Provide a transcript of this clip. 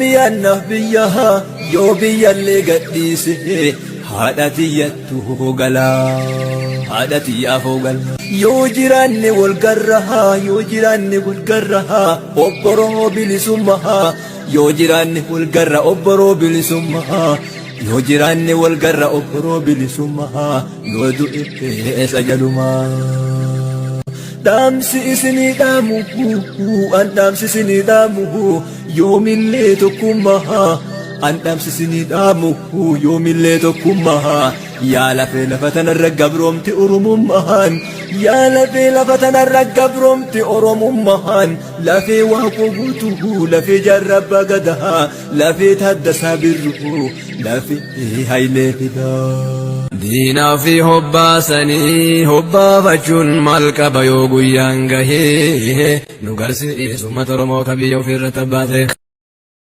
Oromiyaanna biyyaha yoo biyyallee gadhiise haadhatiyattu galaa haadhatiyaafoo galaa yoo jiraanne wal garrahaa yoo jiraanne wal garrahaa obboroo bilisummaa yoo jiraanne wal garra obboroo bilisummaa yoo jiraanne wal garra obboroo bilisummaa yoo du'e sajalumaa Damsi isinii dhaamu an damsi isinii dhaamu yoomillee tokkummaa an damsi isinii dhaamu yoomillee tokkummaa yaa lafee lafa tanarra gabroomti oromummaan yaa lafee lafa tanarra gabroomti oromummaan lafee waaqoo guutuu lafee jaarrabbaa gadaa lafee taaddasaa birruu lafee hayilee fidaa Diinaa fi hobbaasanii hobbaafachuun maal qaba yoo guyyaan gahee nu garsiisu uummata Oromoo ka biyya ofirra tabbaate.